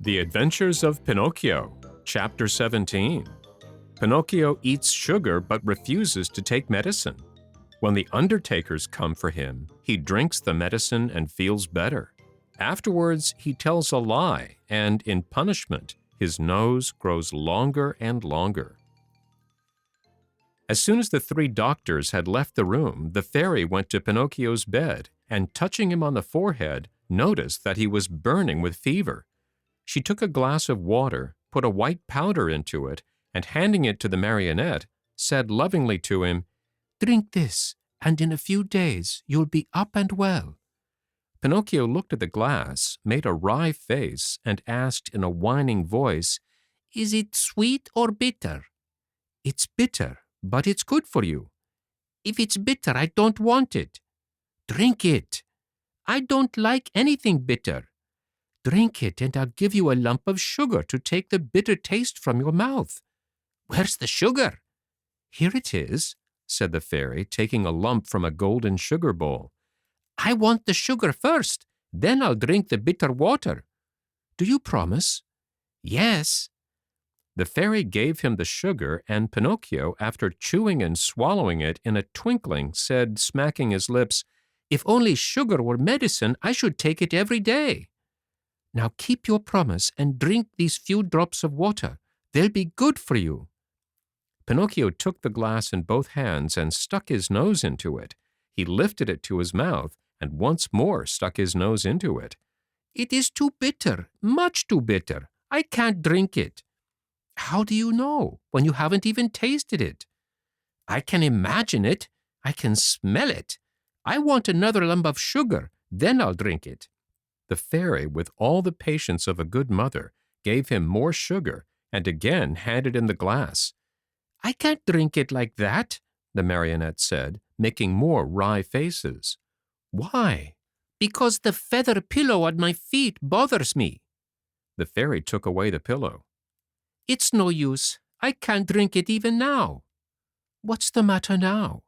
The Adventures of Pinocchio, Chapter 17. Pinocchio eats sugar but refuses to take medicine. When the undertakers come for him, he drinks the medicine and feels better. Afterwards, he tells a lie, and in punishment, his nose grows longer and longer. As soon as the three doctors had left the room, the fairy went to Pinocchio's bed and, touching him on the forehead, noticed that he was burning with fever. She took a glass of water, put a white powder into it, and handing it to the marionette, said lovingly to him, "Drink this, and in a few days you'll be up and well." Pinocchio looked at the glass, made a wry face, and asked in a whining voice, "Is it sweet or bitter?" "It's bitter, but it's good for you." "If it's bitter, I don't want it." "Drink it." "I don't like anything bitter." "Drink it, and I'll give you a lump of sugar to take the bitter taste from your mouth." "Where's the sugar?" "Here it is," said the fairy, taking a lump from a golden sugar bowl. "I want the sugar first, then I'll drink the bitter water." "Do you promise?" "Yes." The fairy gave him the sugar, and Pinocchio, after chewing and swallowing it in a twinkling, said, smacking his lips, "If only sugar were medicine, I should take it every day." "Now keep your promise and drink these few drops of water. They'll be good for you." Pinocchio took the glass in both hands and stuck his nose into it. He lifted it to his mouth and once more stuck his nose into it. "It is too bitter, much too bitter. I can't drink it." "How do you know, when you haven't even tasted it?" "I can imagine it. I can smell it. I want another lump of sugar, then I'll drink it." The fairy, with all the patience of a good mother, gave him more sugar and again handed him the glass. "I can't drink it like that," the marionette said, making more wry faces. "Why?" "Because the feather pillow on my feet bothers me." The fairy took away the pillow. "It's no use. I can't drink it even now." "What's the matter now?"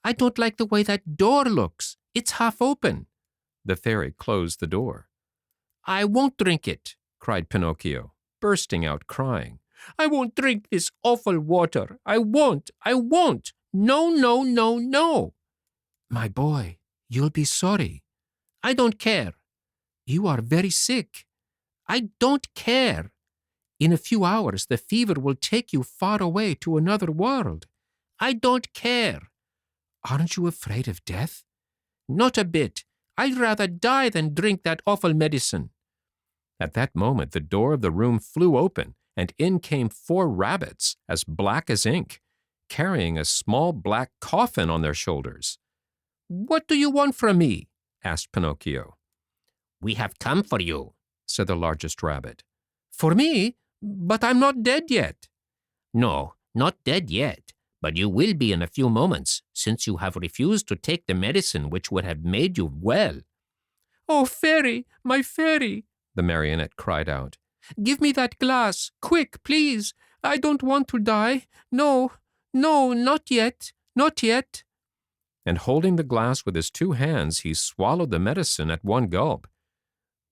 "I don't like the way that door looks. It's half open." The fairy closed the door. "I won't drink it," cried Pinocchio, bursting out crying. "I won't drink this awful water. I won't. I won't. No, no, no, no." "My boy, you'll be sorry." "I don't care." "You are very sick." "I don't care." "In a few hours the fever will take you far away to another world." "I don't care." "Aren't you afraid of death?" "Not a bit. I'd rather die than drink that awful medicine." At that moment the door of the room flew open, and in came 4 rabbits, as black as ink, carrying a small black coffin on their shoulders. "What do you want from me?" asked Pinocchio. "We have come for you," said the largest rabbit. "For me? But I'm not dead yet." "No, not dead yet. But you will be in a few moments, since you have refused to take the medicine which would have made you well." "Oh, fairy, my fairy!" the marionette cried out. "Give me that glass, quick, please. I don't want to die. No, no, not yet, not yet." And holding the glass with his 2 hands, he swallowed the medicine at one gulp.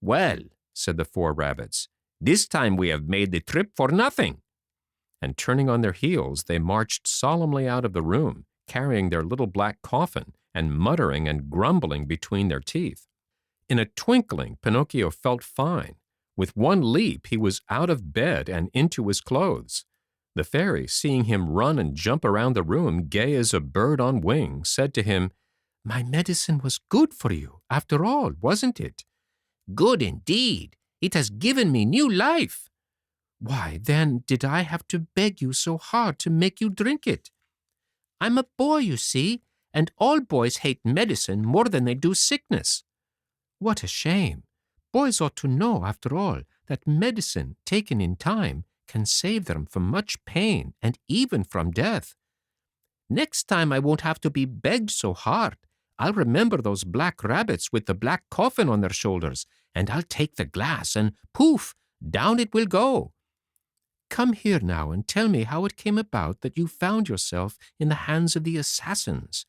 "Well," said the 4 rabbits, "this time we have made the trip for nothing." And turning on their heels, they marched solemnly out of the room, carrying their little black coffin and muttering and grumbling between their teeth. In a twinkling, Pinocchio felt fine. With one leap, he was out of bed and into his clothes. The fairy, seeing him run and jump around the room, gay as a bird on wing, said to him, "My medicine was good for you, after all, wasn't it?" "Good indeed. It has given me new life." "Why, then, did I have to beg you so hard to make you drink it?" "I'm a boy, you see, and all boys hate medicine more than they do sickness." "What a shame. Boys ought to know, after all, that medicine, taken in time, can save them from much pain and even from death." "Next time I won't have to be begged so hard. I'll remember those black rabbits with the black coffin on their shoulders, and I'll take the glass, and poof, down it will go." "Come here now and tell me how it came about that you found yourself in the hands of the assassins."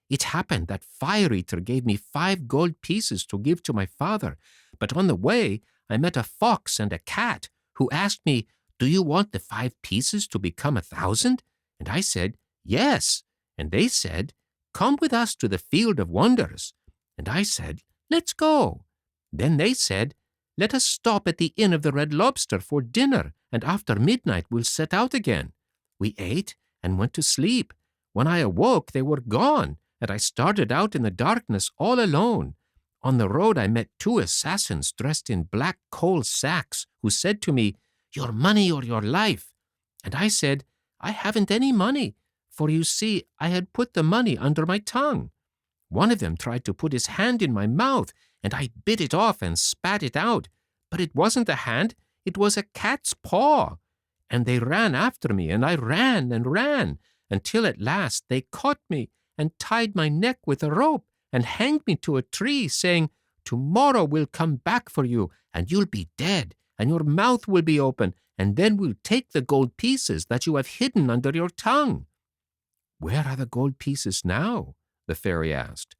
"It happened that Fire Eater gave me 5 gold pieces to give to my father, but on the way I met a fox and a cat who asked me, 'Do you want the 5 pieces to become 1,000?' And I said, 'Yes.' And they said, 'Come with us to the field of wonders.' And I said, 'Let's go.' Then they said, 'Let us stop at the Inn of the Red Lobster for dinner, and after midnight we'll set out again.' We ate and went to sleep. When I awoke, they were gone, and I started out in the darkness all alone. On the road I met 2 assassins dressed in black coal sacks who said to me, 'Your money or your life.' And I said, 'I haven't any money,' for you see I had put the money under my tongue. One of them tried to put his hand in my mouth, and I bit it off and spat it out. But it wasn't a hand, it was a cat's paw. And they ran after me, and I ran and ran, until at last they caught me and tied my neck with a rope and hanged me to a tree, saying, 'Tomorrow we'll come back for you, and you'll be dead, and your mouth will be open, and then we'll take the gold pieces that you have hidden under your tongue.' 'Where are the gold pieces now?' the fairy asked.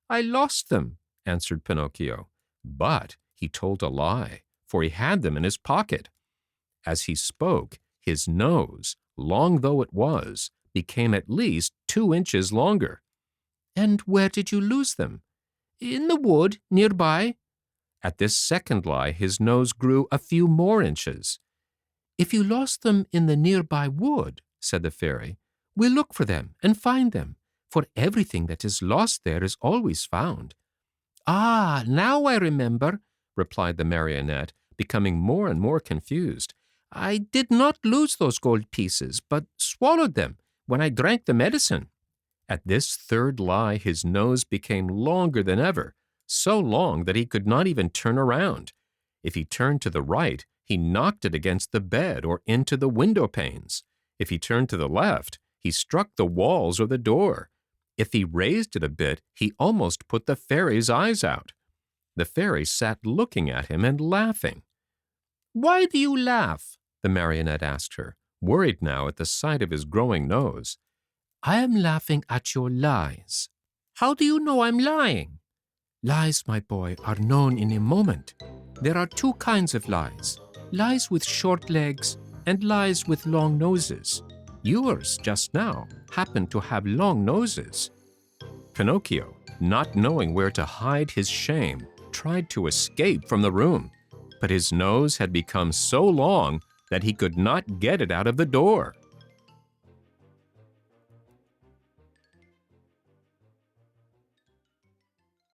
'I lost them,' answered Pinocchio. But he told a lie, for he had them in his pocket. As he spoke, his nose, long though it was, became at least 2 inches longer. 'And where did you lose them?' 'In the wood nearby.' At this second lie, his nose grew a few more inches. 'If you lost them in the nearby wood,' said the fairy, 'we'll look for them and find them, for everything that is lost there is always found.' 'Ah, now I remember,' replied the marionette, becoming more and more confused. 'I did not lose those gold pieces, but swallowed them when I drank the medicine.' At this third lie, his nose became longer than ever, so long that he could not even turn around. If he turned to the right, he knocked it against the bed or into the window panes. If he turned to the left, he struck the walls or the door. If he raised it a bit, he almost put the fairy's eyes out. The fairy sat looking at him and laughing. 'Why do you laugh?' the marionette asked her, worried now at the sight of his growing nose. 'I am laughing at your lies.' 'How do you know I'm lying?' 'Lies, my boy, are known in a moment. There are 2 kinds of lies, lies with short legs and lies with long noses. Yours, just now, happened to have long noses.' Pinocchio, not knowing where to hide his shame, tried to escape from the room, but his nose had become so long that he could not get it out of the door.